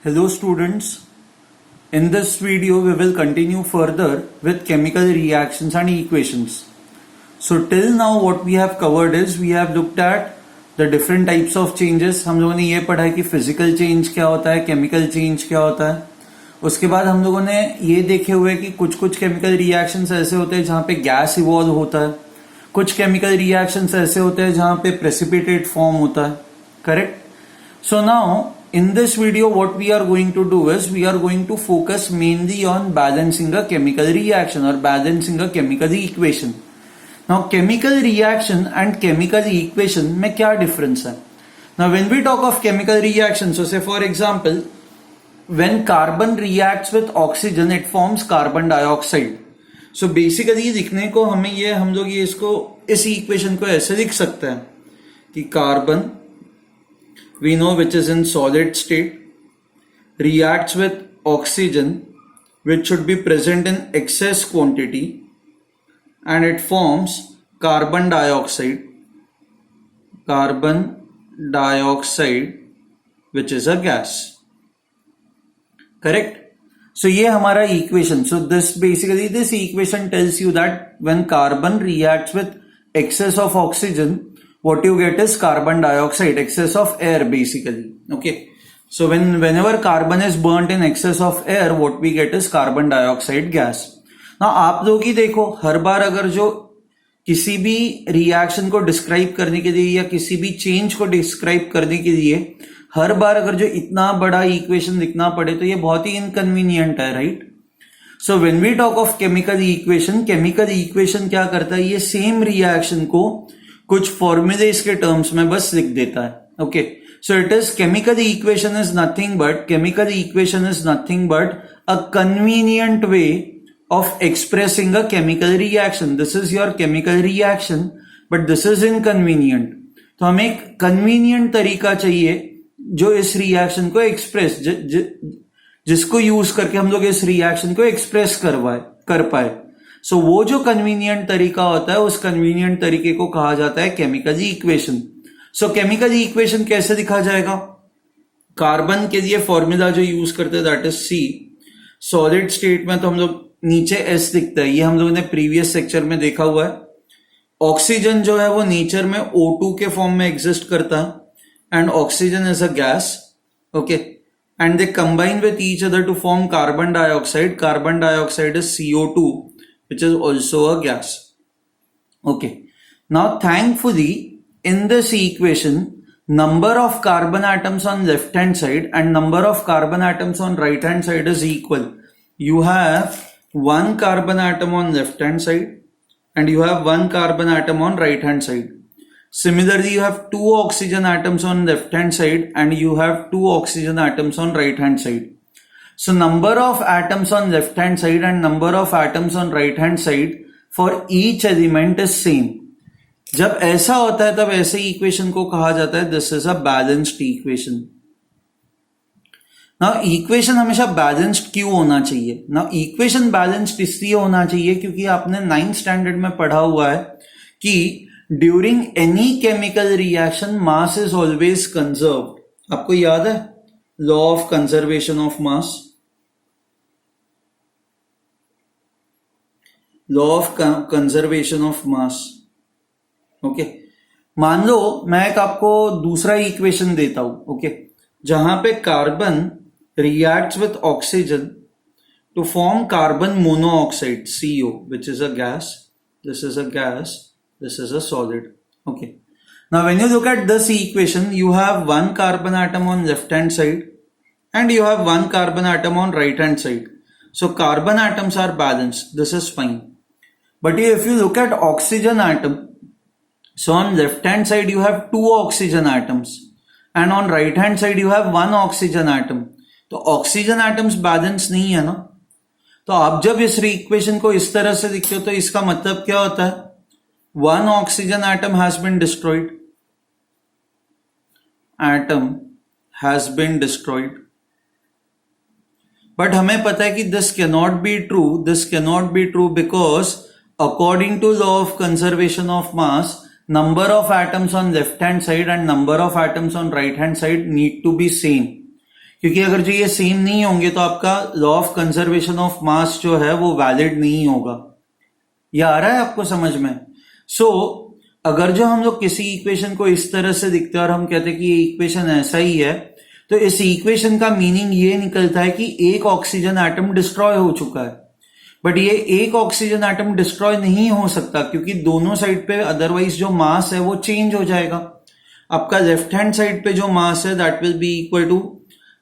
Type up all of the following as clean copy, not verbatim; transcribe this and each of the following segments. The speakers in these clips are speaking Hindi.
Hello students, in this video we will continue further with chemical reactions and equations. So till now what we have covered is we have looked at the different types of changes. हम लोगों ने ये पढ़ा है कि physical change क्या होता है, chemical change क्या होता है. उसके बाद हम लोगों ने ये देखे हुए कि कुछ कुछ chemical reactions ऐसे होते हैं जहाँ पे gas evolve होता है, कुछ chemical reactions ऐसे होते हैं जहाँ पे precipitate form होता है. Correct? So now in this video what we are going to do is we are going to focus mainly on balancing a chemical reaction or balancing a chemical equation. Now chemical reaction and chemical equation में क्या difference है? Now when we talk of chemical reaction, so say for example when carbon reacts with oxygen it forms carbon dioxide. So basically लिखने को हमें ये हम लोग ये इसको इस equation को ऐसे लिख सकते हैं कि carbon we know which is in solid state reacts with oxygen which should be present in excess quantity and it forms carbon dioxide which is a gas. Correct? So ये हमारा equation. So this equation tells you that when carbon reacts with excess of oxygen what you get is carbon dioxide, excess of air basically. Okay. So whenever carbon is burnt in excess of air, what we get is carbon dioxide gas. Now आप लोग ही देखो हर बार अगर जो किसी भी रिएक्शन को डिस्क्राइब करने के लिए या किसी भी चेंज को डिस्क्राइब करने के लिए हर बार अगर जो इतना बड़ा इक्वेशन लिखना पड़े तो ये बहुत ही इनकन्वीनियंट है, right? So when we talk of chemical equation क्या करता है, ये सेम रिएक्शन को कुछ फॉर्मूले इसके टर्म्स में बस लिख देता है. Okay, so it is chemical equation is nothing but a convenient way of expressing a chemical reaction. This is your chemical reaction, but this is inconvenient. तो हमें एक convenient तरीका चाहिए जो इस रिएक्शन को एक्सप्रेस जिसको यूज करके हम लोग इस रिएक्शन को एक्सप्रेस कर पाए. सो वो जो कन्वीनियंट तरीका होता है उस कन्वीनियंट तरीके को कहा जाता है केमिकल इक्वेशन. सो केमिकल इक्वेशन कैसे लिखा जाएगा? कार्बन के लिए फॉर्मूला जो यूज करते हैं that is C. Solid state में तो हम लोग नीचे एस दिखता है, ये हम लोगों ने प्रीवियस सेक्चर में देखा हुआ है. ऑक्सीजन जो है वो नेचर में O2 के फॉर्म में एग्जिस्ट करता है and oxygen is a gas. Okay, and they combine with each other to form carbon dioxide. Carbon dioxide is CO2 which is also a gas. Okay, now thankfully in this equation number of carbon atoms on left hand side and number of carbon atoms on right hand side is equal. You have one carbon atom on left hand side and you have one carbon atom on right hand side. Similarly, you have two oxygen atoms on left hand side and you have two oxygen atoms on right hand side. So number of atoms on left hand side and number of atoms on right hand side for each element is same. जब ऐसा होता है तब ऐसे इक्वेशन को कहा जाता है this is a balanced equation. Now equation हमेशा बैलेंस्ड क्यों होना चाहिए? नाउ इक्वेशन बैलेंस्ड इसलिए होना चाहिए क्योंकि आपने 9th स्टैंडर्ड में पढ़ा हुआ है कि during any chemical reaction mass is always conserved. आपको याद है law of conservation of mass? Law of conservation of mass. Okay, मान लो मैं एक आपको दूसरा इक्वेशन देता हूं. ओके, जहां पे carbon reacts with oxygen to form carbon monoxide CO which is a gas. This is a gas, this is a solid. Okay, now when you look at this equation you have one carbon atom on left hand side and you have one carbon atom on right hand side. So carbon atoms are balanced, this is fine. But if you look at oxygen atom, so on left hand side you have two oxygen atoms and on right hand side you have one oxygen atom. तो ऑक्सीजन एटम्स बैलेंस नहीं है ना. तो आप जब इस इक्वेशन को इस तरह से लिखते हो तो इसका मतलब क्या होता है? One oxygen atom has been destroyed. Atom has been destroyed. But हमें पता है कि this can not be true because according to law of conservation of mass number of atoms on left hand side and number of atoms on right hand side need to be same. क्योंकि अगर जो ये सेम नहीं होंगे तो आपका लॉ ऑफ कंजर्वेशन ऑफ मास जो है वो वैलिड नहीं होगा। ये आ रहा है आपको समझ में? सो अगर जो हम लोग किसी इक्वेशन को इस तरह से दिखते हैं और हम कहते हैं कि ये इक्वेशन ऐसा ही है, तो इस इक्वेशन का मीनिंग ये निकलता है कि एक ऑक्सीजन एटम डिस्ट्रॉय हो चुका है। बट ये एक ऑक्सीजन एटम डिस्ट्रॉय नहीं हो सकता क्योंकि दोनों साइड पे अदरवाइज जो मास है वो चेंज हो जाएगा। आपका लेफ्ट हैंड साइड पे जो मास है that will be equal to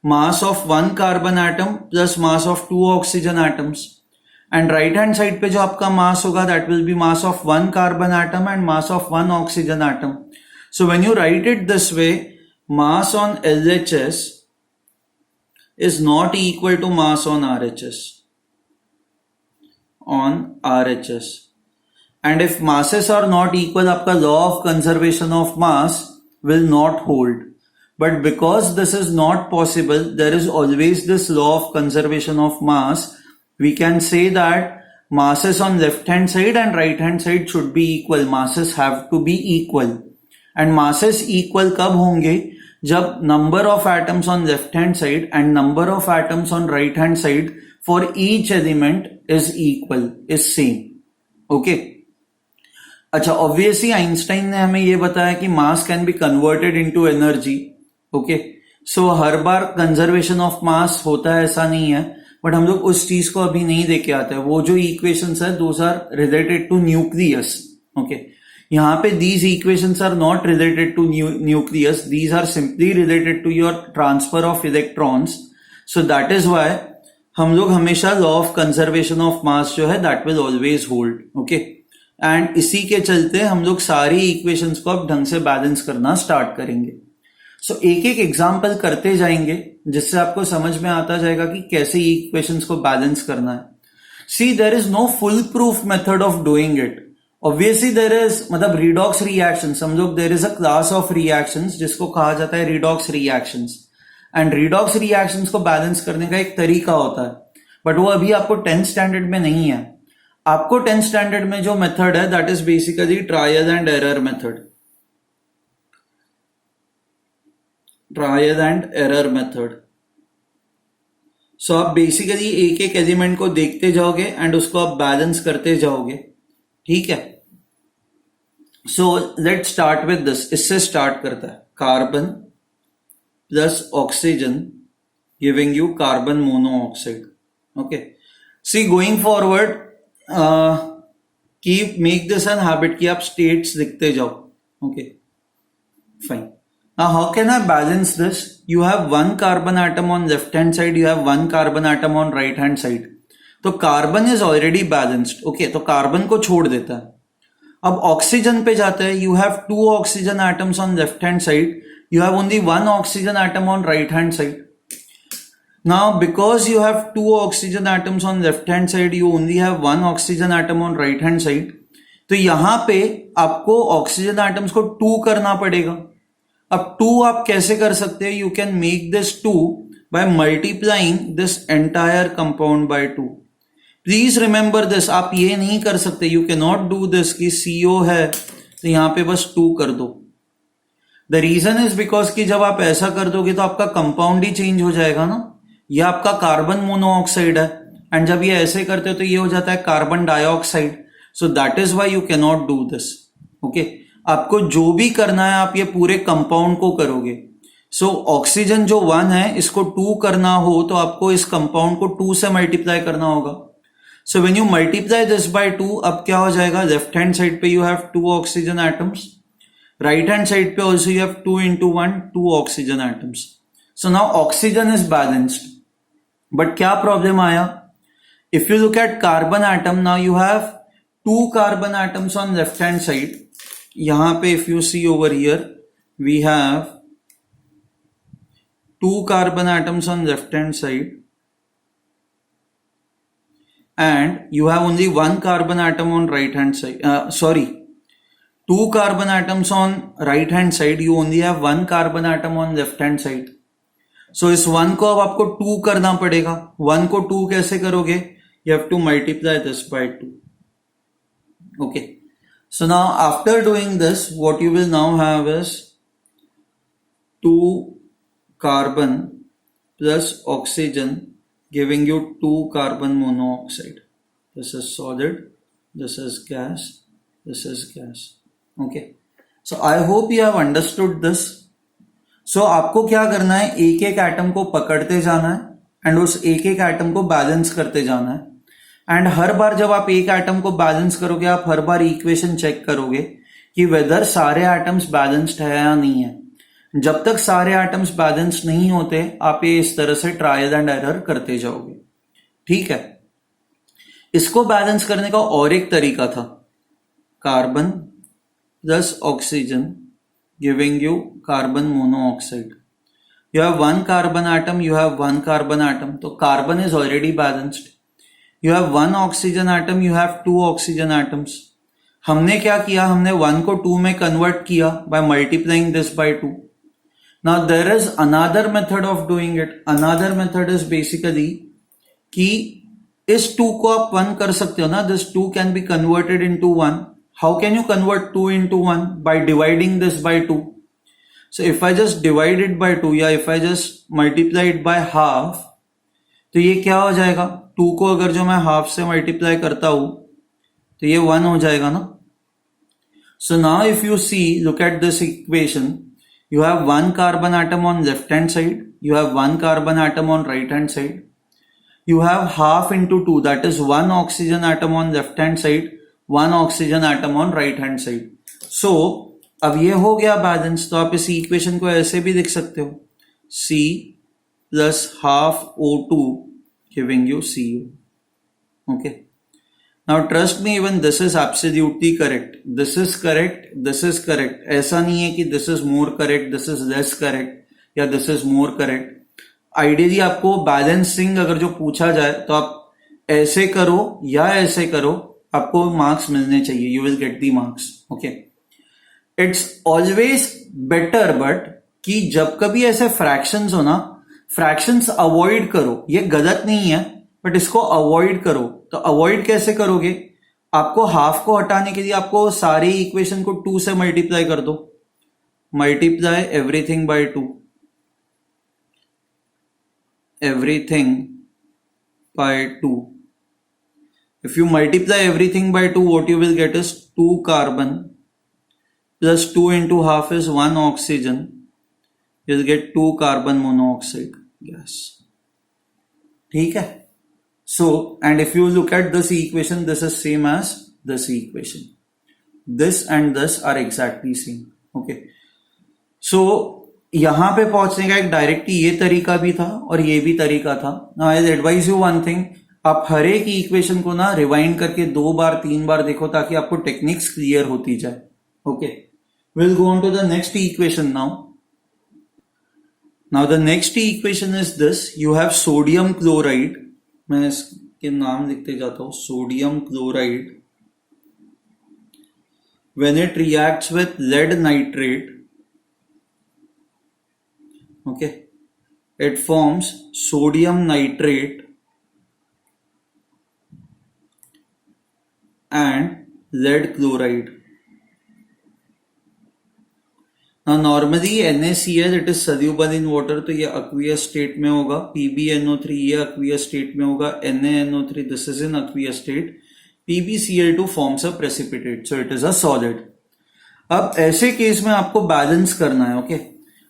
mass of 1 carbon atom plus mass of 2 oxygen atoms, and right hand side पे जो आपका मास होगा that will be mass of 1 carbon atom and mass of 1 oxygen atom. So when you write it this way, mass on LHS is not equal to mass on RHS. And if masses are not equal, आपका law of conservation of mass will not hold. But because this is not possible, there is always this law of conservation of mass. We can say that masses on left hand side and right hand side should be equal. Masses have to be equal. And masses equal कब होंगे? जब number of atoms on left hand side and number of atoms on right hand side for each element is equal, is same. Okay? अच्छा, obviously आइंस्टाइन ने हमें ये बताया कि mass can be converted into energy. Okay? So her bar conservation of मास होता है ऐसा नहीं है, बट हम लोग उस चीज को अभी नहीं देख के आते हैं। वो जो इक्वेशंस है those are related to nucleus. Okay, यहाँ पे these equations are not related to nucleus, these are simply related to your transfer of electrons. So that is why हम लोग हमेशा law of conservation of mass जो है that will always hold. Okay, and इसी के चलते हम लोग सारी equations को अब ढंग से बैलेंस करना स्टार्ट करेंगे। So एक एक एग्जाम्पल करते जाएंगे जिससे आपको समझ में आता जाएगा कि कैसे इक्वेशंस को बैलेंस करना है। See, there is no foolproof method of doing it. Obviously there is, मतलब redox reactions, हम लोग there is a class of reactions जिसको कहा जाता है redox reactions, and redox reactions को बैलेंस करने का एक तरीका होता है, बट वो अभी आपको 10th स्टैंडर्ड में नहीं है। आपको 10th स्टैंडर्ड में जो मेथड है that is basically trial and error method. Trial and error method. So आप बेसिकली एक एक एलिमेंट को देखते जाओगे एंड उसको आप बैलेंस करते जाओगे, ठीक है। So let start with this. इससे स्टार्ट करता है carbon plus oxygen giving you carbon monoxide. Okay, see going forward keep make this an habit कि आप स्टेट्स लिखते जाओ। Okay, fine. Now how can I balance this? You have one carbon atom on left hand side, you have one carbon atom on right hand side. तो carbon is already balanced. Okay, तो कार्बन को छोड़ देता है। अब ऑक्सीजन पे जाते हैं। You have two oxygen atoms on left hand side, you have only one oxygen atom on right hand side. Now because you have two oxygen atoms on left hand side, you only have one oxygen atom on right hand side. तो यहां पे आपको ऑक्सीजन एटम्स को टू करना पड़ेगा। अब टू आप कैसे कर सकते हैं? You can make this two by multiplying this entire compound by two. Please remember this, आप ये नहीं कर सकते, you can not do this कि CO है तो यहां पे बस 2 कर दो। द रीजन इज बिकॉज कि जब आप ऐसा कर दोगे तो आपका कंपाउंड ही चेंज हो जाएगा ना। ये आपका कार्बन मोनोऑक्साइड है एंड जब ये ऐसे करते हो तो ये हो जाता है carbon dioxide. So that is why you can not do this. Okay, आपको जो भी करना है आप ये पूरे कंपाउंड को करोगे। सो ऑक्सीजन जो 1 है इसको 2 करना हो तो आपको इस कंपाउंड को 2 से मल्टीप्लाई करना होगा। So when you multiply this by 2, अब क्या हो जाएगा? लेफ्ट हैंड साइड पे you have 2 oxygen atoms, right hand side पे also you have 2 into 1 2 oxygen atoms. So now oxygen is balanced. But क्या प्रॉब्लम आया? If you look at carbon atom, now you have 2 carbon atoms on left hand side. यहां पे if you see over here we have 2 carbon atoms on left hand side and you have only 1 carbon atom on right hand side, 2 carbon atoms on right hand side, you only have 1 carbon atom on left hand side. So इस 1 को अब आपको 2 करना पड़ेगा। 1 को 2 कैसे करोगे? You have to multiply this by 2. Okay, so now after doing this what you will now have is 2 carbon plus oxygen giving you 2 carbon monoxide. This is solid, this is gas, this is gas. Okay, so I hope you have understood this. So आपको क्या करना है, एक एक एटम को पकड़ते जाना है एंड उस एक एक एटम को बैलेंस करते जाना है. एंड हर बार जब आप एक एटम को बैलेंस करोगे, आप हर बार इक्वेशन चेक करोगे कि वेदर सारे एटम्स बैलेंस्ड है या नहीं है. जब तक सारे एटम्स बैलेंस नहीं होते, आप ये इस तरह से ट्रायल एंड एरर करते जाओगे. ठीक है, इसको बैलेंस करने का और एक तरीका था, carbon plus oxygen giving you carbon monoxide. You have one carbon atom, you have one carbon atom, तो carbon is already balanced. You have one oxygen atom, you have two oxygen atoms. हमने क्या किया, हमने 1 को 2 में कन्वर्ट किया by multiplying this by 2. Now there is another method of doing it. Another method is basically कि इस 2 को आप 1 कर सकते हो ना. This 2 can be converted into 1. How can you convert 2 into 1? By dividing this by 2. So if I just divide it by 2 या if I just multiply it by half, तो ये क्या हो जाएगा, 2 को अगर जो मैं हाफ से मल्टीप्लाई करता हूं तो ये 1 हो जाएगा ना. So now if you see, look at this equation, you have one carbon atom on left hand side, you have one carbon atom on right hand side, you have half into 2, that is one oxygen atom on left hand side, one oxygen atom on right hand side. So अब ये हो गया बैलेंस. तो आप इस इक्वेशन को ऐसे भी लिख सकते हो, C plus half O2 giving you Cu. Okay. Now trust me, even this is absolutely correct. This is correct. This is correct. ऐसा नहीं है कि this is more correct, this is less correct या this is more correct. Ideally आपको बैलेंसिंग अगर जो पूछा जाए तो आप ऐसे करो या ऐसे करो, आपको मार्क्स मिलने चाहिए. You will get the marks. Okay. It's always better, but कि जब कभी ऐसे फ्रैक्शंस हो ना, फ्रैक्शंस अवॉइड करो. ये गलत नहीं है, बट इसको अवॉइड करो. तो अवॉइड कैसे करोगे, आपको हाफ को हटाने के लिए आपको सारी इक्वेशन को 2 से मल्टीप्लाई कर दो. Multiply everything by 2, everything by 2. If you multiply everything by 2, what you will get is 2 carbon plus 2 into half is 1 oxygen. You'll get 2 carbon monoxide gas. ठीक है. So, and if you look at this equation, this is same as this equation. This and this are exactly same. Okay. So, यहां पे पहुंचने का एक डायरेक्टली ये तरीका भी था और ये भी तरीका था. Now I'll advise you one thing. आप हर एक इक्वेशन को ना रिवाइंड करके 2 बार 3 बार देखो, ताकि आपको टेक्निक्स क्लियर होती जाए. Okay. We'll go on to the next equation now. Now the next equation is this. You have sodium chloride. मैं इसके नाम लिखते जाता हूं. Sodium chloride. When it reacts with lead nitrate, okay, it forms sodium nitrate and lead chloride. Now normally NaCl it is soluble in water, तो ये aqueous state में होगा. PbNO3 ये aqueous state में होगा. NaNO3 this is in aqueous state. PbCl2 forms a precipitate, so it is a solid. अब ऐसे केस में आपको बैलेंस करना है. ओके.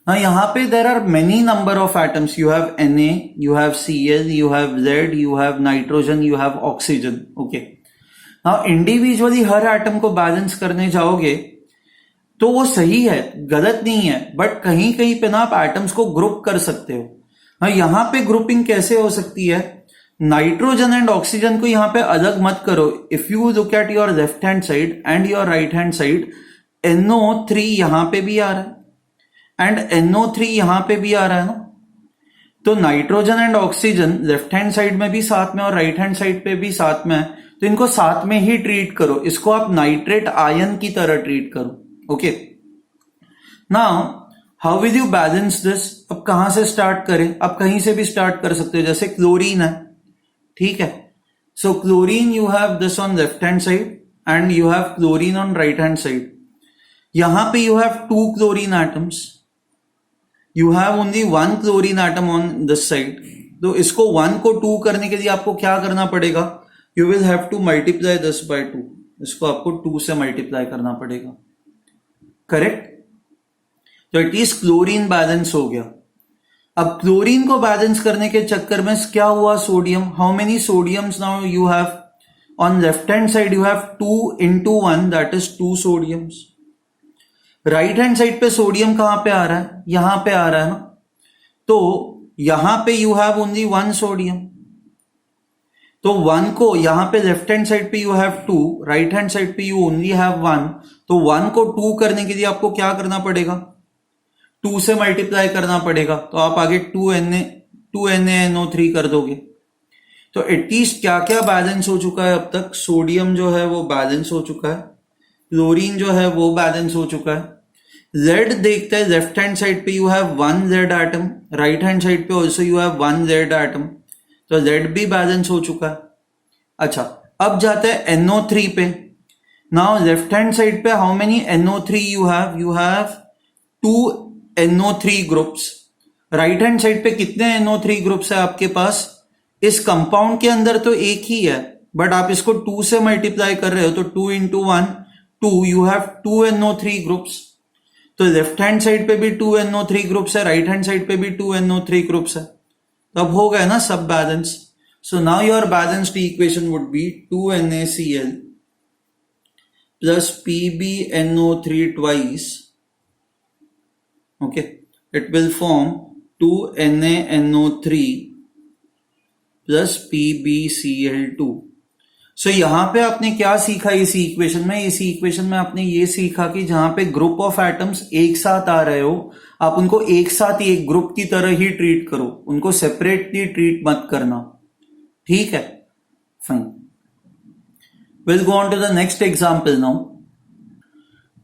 Now यहाँ पे there are many number of atoms. You have Na, you have Cl, you have lead, you have nitrogen, you have oxygen. Okay. Now individually her atom को बैलेंस करने जाओगे तो वो सही है, गलत नहीं है, बट कहीं कहीं पे ना आप एटम्स को ग्रुप कर सकते हो. हाँ, यहां पे ग्रुपिंग कैसे हो सकती है, नाइट्रोजन एंड ऑक्सीजन को यहां पे अलग मत करो. If you look at your left hand side and your right hand side, NO3 यहां पे भी आ रहा है एंड NO3 यहां पे भी आ रहा है ना. तो nitrogen and oxygen left hand side में भी साथ में और राइट हैंड साइड पे भी साथ में है, तो इनको साथ में ही ट्रीट करो. इसको आप नाइट्रेट आयन की तरह ट्रीट करो. Okay. Now how will you balance this. अब कहां से स्टार्ट करें, आप कहीं से भी स्टार्ट कर सकते हो. जैसे क्लोरीन है, ठीक है. So chlorine you have this on left hand side and you have chlorine on right hand side. यहां पे you have 2 chlorine atoms. You have only one chlorine atom on this side, तो इसको 1 को 2 करने के लिए आपको क्या करना पड़ेगा, you will have to multiply this by 2, इसको आपको 2 से मल्टीप्लाई करना पड़ेगा, करेक्ट। तो एटलीस्ट क्लोरीन बैलेंस हो गया। अब क्लोरीन को बैलेंस करने के चक्कर में क्या हुआ, sodium, how many sodiums now you have on left hand side, you have 2 into 1, that is 2 sodiums. Right hand side पे सोडियम कहां पे आ रहा है, यहां पे आ रहा है ना, तो यहां पे यू हैव ओनली 1 सोडियम, तो 1 को यहां पे लेफ्ट हैंड साइड पे you have 2, right hand side पे यू ओनली हैव 1, तो 1 को 2 करने के लिए आपको क्या करना पड़ेगा, 2 से मल्टीप्लाई करना पड़ेगा, तो आप आगे 2NaNO3 कर दोगे। तो एटलीस्ट क्या क्या बैलेंस हो चुका है अब तक, सोडियम जो है वो बैलेंस हो चुका है, क्लोरीन जो है वो बैलेंस हो चुका है। Z देखते हैं, लेफ्ट हैंड साइड पे you have 1 Z atom, right hand side पे also you have 1 Z atom, तो Z भी बैलेंस हो चुका है। अच्छा, अब जाते हैं NO3 पे। नाउ लेफ्ट हैंड साइड पे how many NO3 you have, you have 2 NO3 groups. Right hand side पे कितने NO3 ग्रुप्स है आपके पास, इस कंपाउंड के अंदर तो एक ही है, बट आप इसको 2 से मल्टीप्लाई कर रहे हो, तो 2 into 1 2, you have 2 NO3 groups. तो लेफ्ट हैंड साइड पे भी 2 NO3 ग्रुप्स है, राइट हैंड साइड पे भी 2 NO3 ग्रुप्स है, तब हो गया ना सब balance. So now your balanced equation would be 2NaCl plus PbNO3 twice, okay, it will form 2NaNO3 plus PbCl2। सो यहां पे आपने क्या सीखा इस इक्वेशन में, इस इक्वेशन में आपने ये सीखा कि जहां पे ग्रुप ऑफ एटम्स एक साथ आ रहे हो, आप उनको एक साथ ही एक ग्रुप की तरह ही ट्रीट करो, उनको सेपरेटली ट्रीट मत करना, ठीक है, fine. Will go on to the next example now.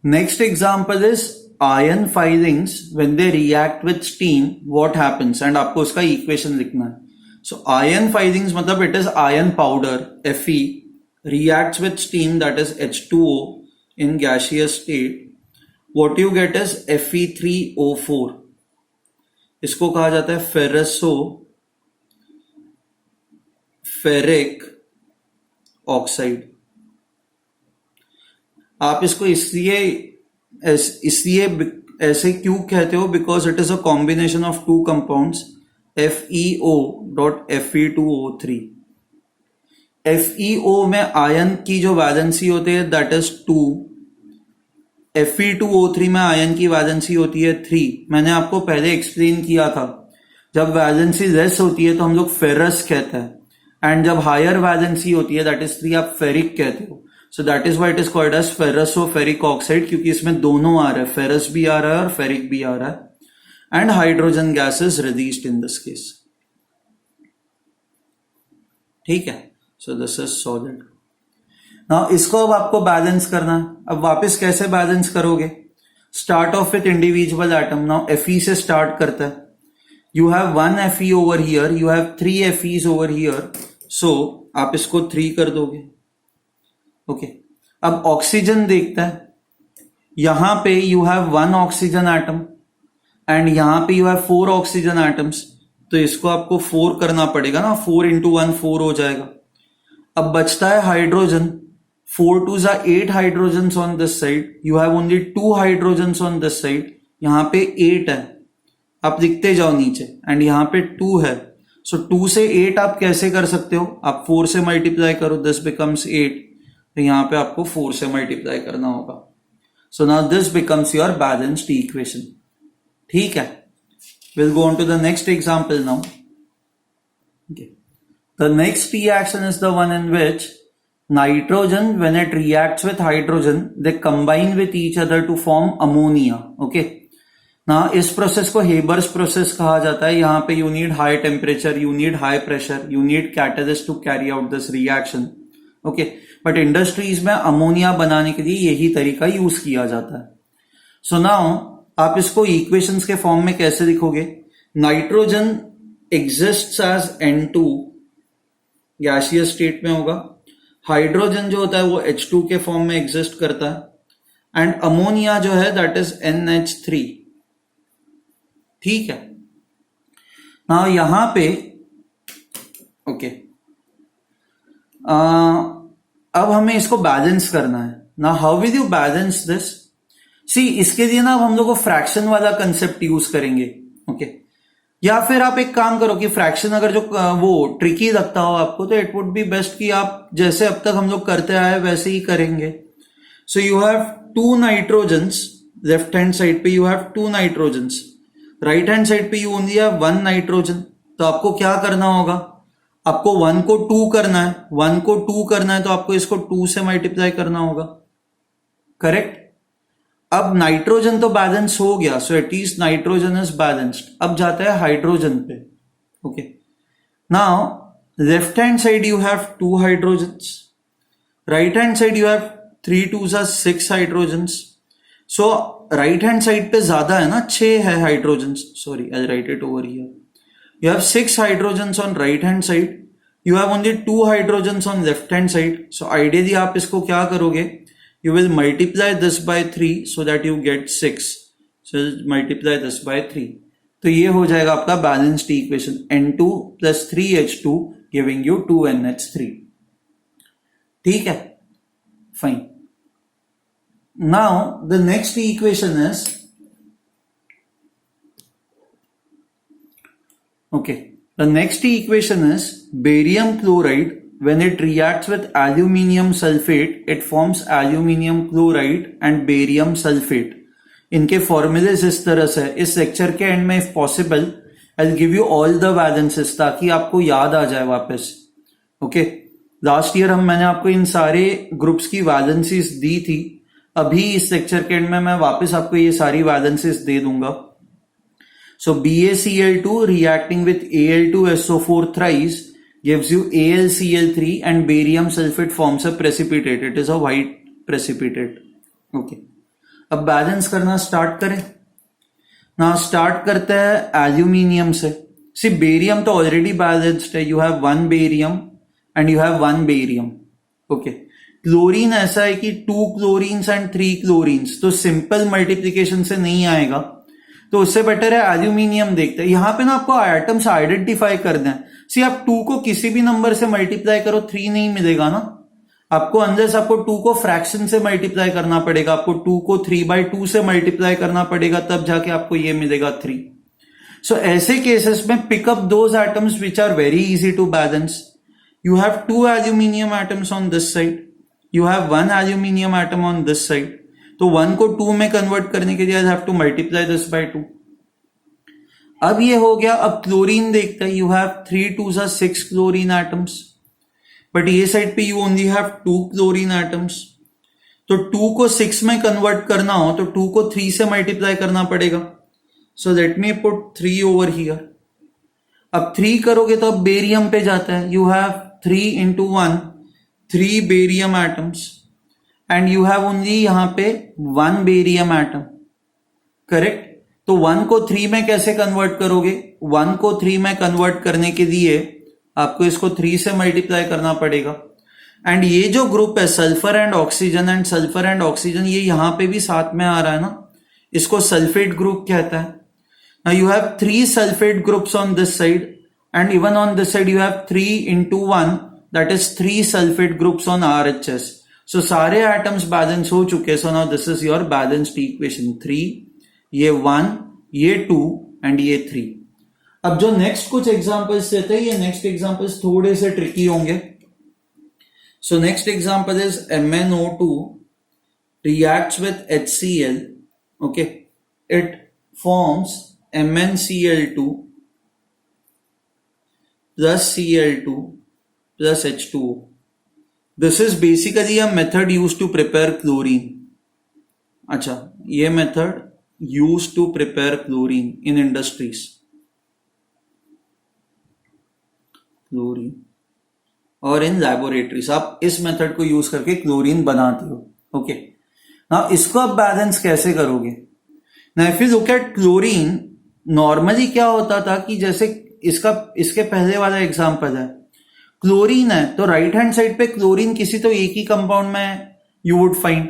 Next example is iron filings when they react with steam what happens, and आपको उसका इक्वेशन लिखना है। So iron filings मतलब it is iron powder Fe reacts with steam, that is H2O in gaseous state. What you get is Fe3O4. इसको कहा जाता है फेरसो फेरिक ऑक्साइड। आप इसको इसलिए ऐसे क्यों कहते हो, because it is a combination of 2 compounds FeO.Fe2O3। FeO में आयन की जो वैलेंसी होती है दैट इज 2, Fe2O3 में आयन की वैलेंसी होती है 3। मैंने आपको पहले एक्सप्लेन किया था, जब वैलेंसी लेस होती है तो हम लोग फेरस कहते हैं, एंड जब हायर वैलेंसी होती है दैट इज 3 आप फेरिक कहते हो। So that is why it is called as ferroso ferric oxide, क्योंकि इसमें दोनों आ रहा है, फेरस भी आ रहा है और फेरिक भी आ रहा है, and hydrogen gas is released in this case, ठीक है। so this is solid। now इसको अब आपको बैलेंस करना है। अब वापस कैसे बैलेंस करोगे, start off with individual atom. Now Fe से स्टार्ट करता है, you have 1 Fe over here, you have 3 Fe's over here, so आप इसको 3 कर दोगे, ओके। अब ऑक्सीजन देखता है, यहां पे you have 1 oxygen atom and यहां पे यू हैव 4 ऑक्सीजन एटम्स, तो इसको आपको 4 करना पड़ेगा ना, 4 into 1 4 हो जाएगा। अब बचता है hydrogen, 4 2s are 8 hydrogen on this side, you have only 2 hydrogen on this side, यहां पे 8 है, आप लिखते जाओ नीचे, एंड यहां पे 2 है। सो 2 से 8 आप कैसे कर सकते हो, आप 4 से मल्टीप्लाई करो, दिस बिकम्स 8, तो यहां पे आपको 4 से मल्टीप्लाई करना होगा। So now this becomes your balanced equation, ठीक है। We'll go on to the next example now. Okay. The next reaction is the one in which nitrogen, when it reacts with hydrogen, they combine with each other to form ammonia. Okay. Now, इस प्रोसेस को हेबर्स प्रोसेस कहा जाता है। यहाँ पे you need high temperature, you need high pressure, you need catalyst to carry out this reaction. Okay. But industries में अमोनिया बनाने के लिए यही तरीका यूज किया जाता है। So now, आप इसको इक्वेशंस के फॉर्म में कैसे लिखोगे, nitrogen exists as N2 gaseous state में होगा, हाइड्रोजन जो होता है वो H2 के फॉर्म में एग्जिस्ट करता है, एंड अमोनिया जो है दैट इज NH3 ठीक है ना। यहां पे ओके, अब हमें इसको बैलेंस करना है ना। How will you balance this? See, इसके लिए ना अब हम लोग को फ्रैक्शन वाला कंसेप्ट यूज करेंगे। ओके, या फिर आप एक काम करो कि फ्रैक्शन अगर जो वो ट्रिकी लगता हो आपको, तो इट वुड बी बेस्ट कि आप जैसे अब तक हम लोग करते आए वैसे ही करेंगे। So you have 2 nitrogens, left hand side पे you have 2 nitrogens, right hand side पे यू ओनली हैव 1 नाइट्रोजन। तो आपको क्या करना होगा? आपको 1 को 2 करना है, 1 को 2 करना है तो आपको इसको 2 से मल्टीप्लाई करना होगा, करेक्ट। अब नाइट्रोजन तो बैलेंस हो गया, so at least nitrogen is balanced. अब जाता है हाइड्रोजन पे। Okay, now left hand side you have 2 hydrogens, right hand side you have 3 2s are 6 hydrogens. So right hand side पे ज्यादा है ना, 6 है hydrogens, sorry I right it over here. You have 6 hydrogens on right hand side. You have only 2 hydrogens on left hand side. So ideally आप इसको क्या करोगे? You will multiply this by 3 so that you get 6. So multiply this by 3. तो ये हो जाएगा आपका balanced equation, N2 plus 3H2 giving you 2NH3. ठीक है, fine. Now the next equation is okay. The next equation is barium chloride. When it reacts with aluminium sulfate, it forms aluminium chloride and barium sulfate. इनके formulas इस तरह से। इस लेक्चर के एंड में if possible I'll give you all the valences ताकि आपको याद आ जाए वापस। ओके, लास्ट ईयर मैंने आपको इन सारे ग्रुप्स की वैलेंसीज दी थी। अभी इस लेक्चर के एंड में मैं वापस आपको ये सारी वैलेंसीज दे दूंगा। So BaCl2 reacting with Al2SO4 thrice gives you AlCl3 and barium sulfate forms a precipitate. It is a white precipitate. Okay. अब बैलेंस करना स्टार्ट करें ना। स्टार्ट करते हैं एल्यूमिनियम से। सी, बेरियम तो ऑलरेडी बैलेंस्ड है, you have 1 barium and you have 1 barium. Okay, chlorine ऐसा है कि 2 क्लोरीन्स एंड 3 क्लोरीन्स, तो सिंपल मल्टीप्लीकेशन से नहीं आएगा, तो उससे बेटर है एल्यूमिनियम देखते हैं। यहां पे ना आपको एटम्स आइडेंटिफाई करना है। सी, आप 2 को किसी भी नंबर से मल्टीप्लाई करो 3 नहीं मिलेगा ना, आपको अंदर से आपको 2 को फ्रैक्शन से मल्टीप्लाई करना पड़ेगा, आपको 2 को 3/2 से मल्टीप्लाई करना पड़ेगा, तब जाके आपको ये मिलेगा 3। सो ऐसे केसेस में pick up those atoms which are very easy to balance. You have 2 aluminium atoms on this side, you have 1 aluminium atom on this side. तो 1 को 2 में कन्वर्ट करने के लिए I have to multiply this by 2। अब ये हो गया। अब क्लोरीन देखते हैं। You have 3 2s are 6 chlorine atoms, but ये साइड पे you only have 2 chlorine atoms. तो 2 को 6 में कन्वर्ट करना हो तो 2 को 3 से मल्टीप्लाई करना पड़ेगा। So let me put 3 over here. अब 3 करोगे तो अब बेरियम पे जाता है। You have 3 into 1 3 barium atoms and you have only यहां पे 1 बेरियम एटम, करेक्ट। तो 1 को 3 में कैसे कन्वर्ट करोगे? 1 को 3 में कन्वर्ट करने के लिए आपको इसको 3 से मल्टीप्लाई करना पड़ेगा। एंड ये जो ग्रुप है sulphur and oxygen, and sulphur and oxygen ये यहां पे भी साथ में आ रहा है ना, इसको सल्फेट ग्रुप कहता है। Now you have 3 sulfate groups on this side, and even on this side you have 3 into 1, that is 3 sulfate groups on RHS. So सारे atoms balance हो चुके। So now this is your balanced equation। 3, ये 1, ये 2 and ये 3। अब जो next कुछ examples देते हैं, ये next examples थोड़े से tricky होंगे। So next example is MnO2 reacts with HCl. Okay, it forms MnCl2 plus Cl2 plus H2O. This is basically a method used to prepare chlorine. अच्छा, ये method used to prepare chlorine in industries. Chlorine और in laboratories आप इस method को use करके क्लोरीन बनाते हो। ओके, now इसको आप बैलेंस कैसे करोगे? Now if you look at chlorine, normally क्या होता था कि जैसे इसके पहले वाला एग्जांपल है, क्लोरीन है तो राइट हैंड साइड पे क्लोरीन किसी तो एक ही कंपाउंड में यू वुड फाइंड।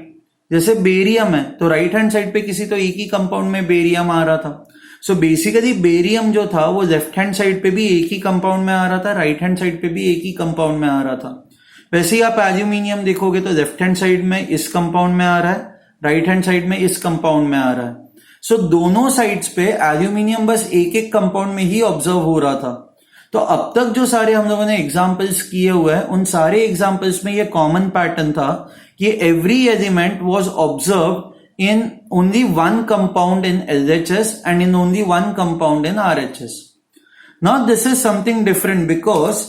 जैसे बेरियम है तो राइट हैंड साइड पे किसी तो एक ही कंपाउंड में बेरियम आ रहा था। सो बेसिकली बेरियम जो था वो लेफ्ट हैंड साइड पे भी एक ही कंपाउंड में आ रहा था, राइट हैंड साइड पे भी एक ही कंपाउंड में आ रहा था। वैसे ही आप एल्यूमिनियम देखोगे तो लेफ्ट हैंड साइड में इस कंपाउंड में आ रहा है, राइट हैंड साइड में इस कंपाउंड में आ रहा है। सो दोनों साइड्स पे एल्यूमिनियम बस एक एक कंपाउंड में ही ऑब्जर्व हो रहा था। तो अब तक जो सारे हम लोगों ने एग्जाम्पल्स किए हुए हैं उन सारे एग्जाम्पल्स में ये कॉमन पैटर्न था कि every element was observe in only one compound in LHS and in only one compound in RHS. Now this is something different because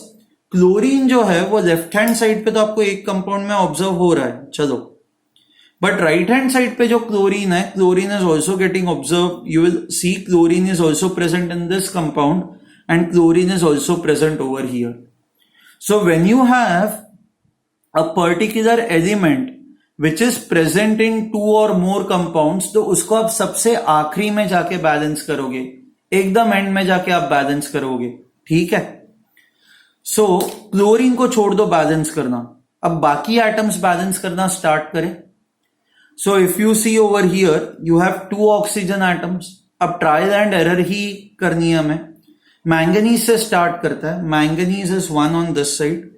chlorine जो है वो लेफ्ट हैंड साइड पे तो आपको एक कंपाउंड में ऑब्जर्व हो रहा है, चलो, बट राइट हैंड साइड पे जो क्लोरीन है, chlorine is also getting observe. You will see chlorine is also present in this compound and chlorine is also present over here. So when you have a particular element which is present in two or more compounds, तो उसको आप सबसे आखिरी में जाके बैलेंस करोगे, एकदम एंड में जाके आप बैलेंस करोगे, ठीक है। सो क्लोरीन को छोड़ दो बैलेंस करना, अब बाकी एटम्स बैलेंस करना स्टार्ट करें। So if you see over here you have 2 oxygen atoms. अब ट्रायल एंड एरर ही करनी है हमें। मैंगनीज से स्टार्ट करता है, manganese is 1 on this side,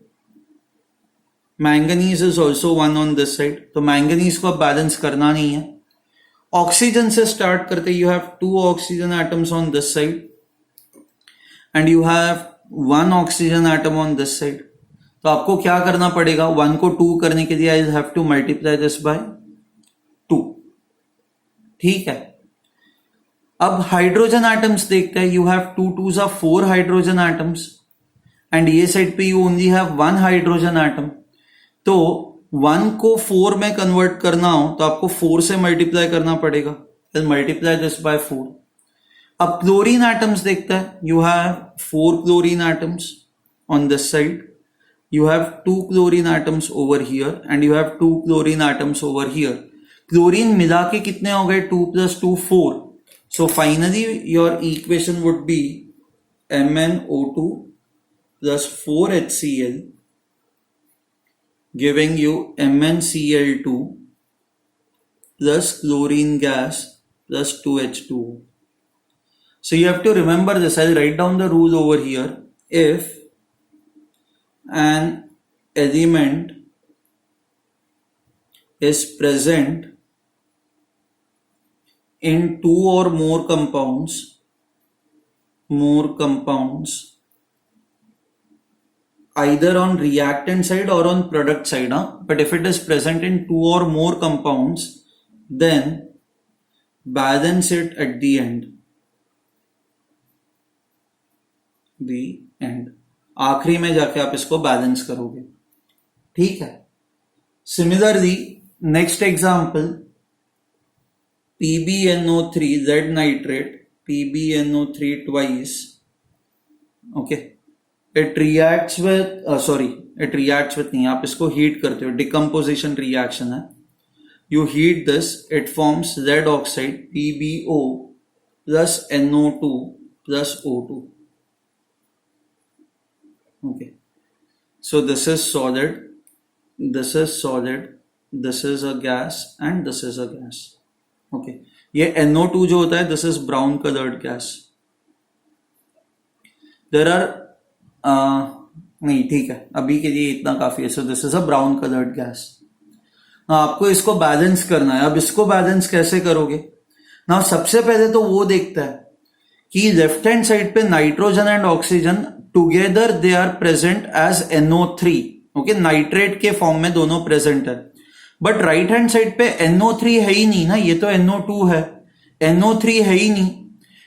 manganese is also 1 on this side, तो मैंगनीज को अब बैलेंस करना नहीं है। ऑक्सीजन से स्टार्ट करते, you have 2 oxygen atoms on this side and you have 1 oxygen atom on this side. तो आपको क्या करना पड़ेगा, 1 को 2 करने के लिए I have to multiply this by 2, ठीक है। अब हाइड्रोजन एटम्स देखते हैं, you have 2 2s are 4 hydrogen atoms and ये साइड पे you only have 1 hydrogen atom. तो 1 को 4 में कन्वर्ट करना हो तो आपको 4 से मल्टीप्लाई करना पड़ेगा, then मल्टीप्लाई दिस बाय 4। अब क्लोरीन एटम्स देखते हैं, you have 4 chlorine atoms on this side, you have 2 chlorine atoms over here and you have 2 chlorine atoms over here. Chlorine मिला के कितने हो गए, 2 + 2 4। So finally your equation would be MnO2 plus 4HCl giving you MnCl2 plus chlorine gas plus 2H2O. So you have to remember this. I'll write down the rule over here. If an element is present in 2 or more compounds, either on reactant side or on product side, but if it is present in 2 or more compounds, then balance it at the end. आखिरी में जाके आप इसको बैलेंस करोगे, ठीक है। Similarly next example, PbNO3 Z nitrate, PbNO3 twice, okay, it reacts with नहीं, आप इसको हीट करते हो, डिकम्पोजिशन रिएक्शन है। You heat this, it forms Z oxide PbO plus NO2 plus O2. Okay, so this is solid, this is solid, this is a gas and this is a gas. Okay, ये NO2 जो होता है, this is brown colored gas. There are नहीं, ठीक है, अभी के लिए इतना काफी है। So this is a brown coloured gas. आपको इसको बैलेंस करना है। अब इसको बैलेंस कैसे करोगे ना, सबसे पहले तो वो देखता है कि लेफ्ट हैंड साइड पे nitrogen and oxygen together they are present as NO3, okay, nitrate के फॉर्म में दोनों प्रेजेंट है। बट राइट हैंड साइड पे NO3 है ही नहीं ना, ये तो NO2 है, NO3 है ही नहीं।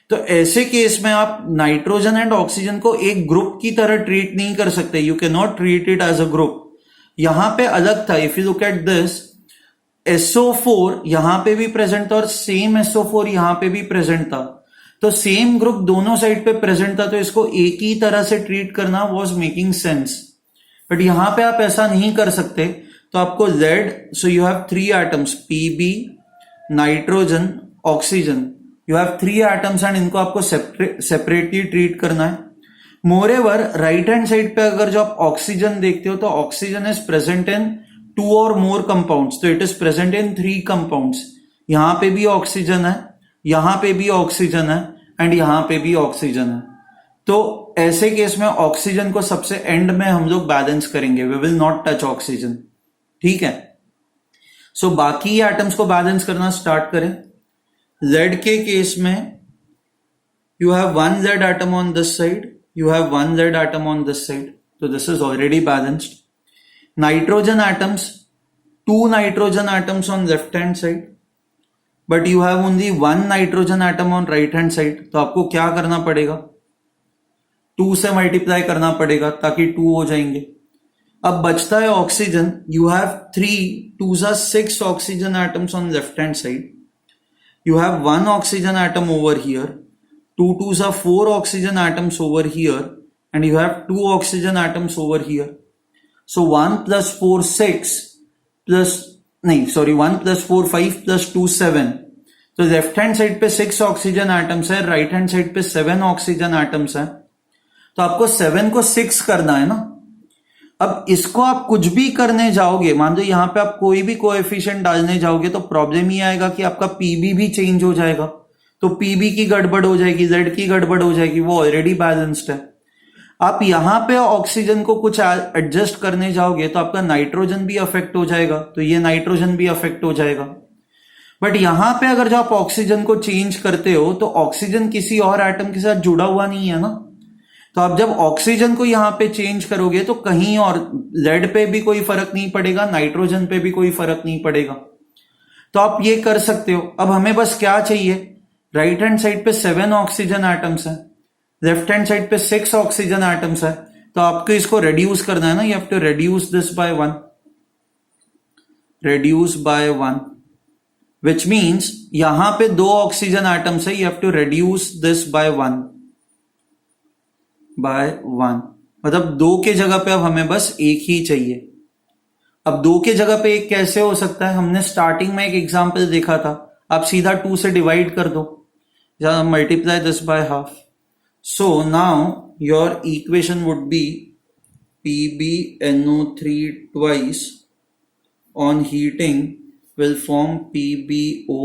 तो ऐसे केस में आप नाइट्रोजन एंड ऑक्सीजन को एक ग्रुप की तरह ट्रीट नहीं कर सकते, you can not treat it as a group. यहां पे अलग था, if you look at this, SO4 यहां पे भी प्रेजेंट था और सेम SO4 यहां पे भी प्रेजेंट था, तो सेम ग्रुप दोनों साइड पे प्रेजेंट था, तो इसको एक ही तरह से ट्रीट करना वाज मेकिंग सेंस। बट यहां पे आप ऐसा नहीं कर सकते, तो आपको Z, so you have 3 atoms, Pb, nitrogen, oxygen, you have 3 atoms and इनको आपको सेपरेटली ट्रीट करना है। मोरेवर राइट हैंड साइड पे अगर जो आप ऑक्सीजन देखते हो, तो ऑक्सीजन इज प्रेजेंट इन 2 और मोर कंपाउंड्स, तो it is present in 3 compounds. यहां पे भी ऑक्सीजन है, यहां पे भी ऑक्सीजन है, एंड यहां पे भी ऑक्सीजन है। तो ऐसे केस में ऑक्सीजन को सबसे एंड में हम लोग बैलेंस करेंगे, we will not touch oxygen. ठीक है, सो बाकी एटम्स को बैलेंस करना स्टार्ट करें। Z के केस में you have one Z atom on this side, you have one Z atom on this side, so this is already balanced. Nitrogen atoms, 2 nitrogen atoms on left hand side, but you have only one nitrogen atom on right hand side, तो आपको क्या करना पड़ेगा, 2 से मल्टीप्लाई करना पड़ेगा ताकि 2 हो जाएंगे। अब बचता है oxygen, you have 3 2s are 6 oxygen atoms on left hand side, you have one oxygen atom over here, 2 2s are 4 oxygen atoms over here, and you have 2 oxygen atoms over here. So 1 plus 4 6 plus 1 plus 4 5 plus 2 7. तो लेफ्ट हैंड साइड पे 6 ऑक्सीजन एटम्स है, राइट हैंड साइड पे 7 ऑक्सीजन एटम्स है। तो आपको 7 को 6 करना है ना। अब इसको आप कुछ भी करने जाओगे, मान लो यहां पे आप कोई भी कोएफिशिएंट डालने जाओगे तो प्रॉब्लम ये आएगा कि आपका पीबी भी चेंज हो जाएगा, तो पीबी की गड़बड़ हो जाएगी, जेड की गड़बड़ हो जाएगी, वो ऑलरेडी बैलेंस्ड है। आप यहां पे ऑक्सीजन को कुछ एडजस्ट करने जाओगे तो आपका नाइट्रोजन भी अफेक्ट हो जाएगा, तो ये नाइट्रोजन भी अफेक्ट हो जाएगा। बट यहां पे अगर जो आप ऑक्सीजन को चेंज करते हो तो ऑक्सीजन किसी और एटम के साथ जुड़ा हुआ नहीं है ना। तो आप जब ऑक्सीजन को यहां पे चेंज करोगे तो कहीं और जेड पे भी कोई फर्क नहीं पड़ेगा, नाइट्रोजन पे भी कोई फर्क नहीं पड़ेगा। तो आप ये कर सकते हो। अब हमें बस क्या चाहिए, राइट हैंड साइड पे 7 ऑक्सीजन एटम्स है, लेफ्ट हैंड साइड पे 6 ऑक्सीजन एटम्स है, तो आपको इसको रेड्यूस करना है ना। You have to reduce this by 1, reduce by 1, which means यहां पे 2 ऑक्सीजन एटम्स है, you have to reduce this by 1 मतलब 2 के जगह पे अब हमें बस 1 ही चाहिए। अब 2 के जगह पे 1 कैसे हो सकता है, हमने स्टार्टिंग में एक एग्जांपल देखा था, आप सीधा 2 से डिवाइड कर दो, या multiply this by half. So now your equation would be PbNO3 twice on heating will form PbO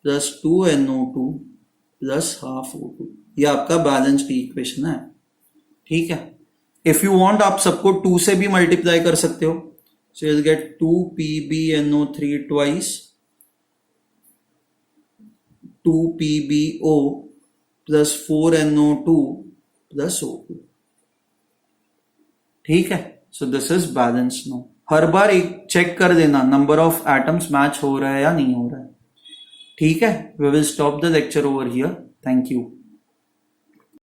plus 2NO2 plus half O2। ये आपका बैलेंस्ड इक्वेशन है। ठीक है, इफ यू वांट आप सबको 2 से भी मल्टीप्लाई कर सकते हो, सो you'll get 2 PbNO3 twice 2 PbO plus 4NO2 plus O2। ठीक है, so this is balance no. हर बार एक चेक कर देना नंबर ऑफ एटम्स मैच हो रहा है या नहीं हो रहा है। ठीक है, we will stop the lecture over here. Thank you.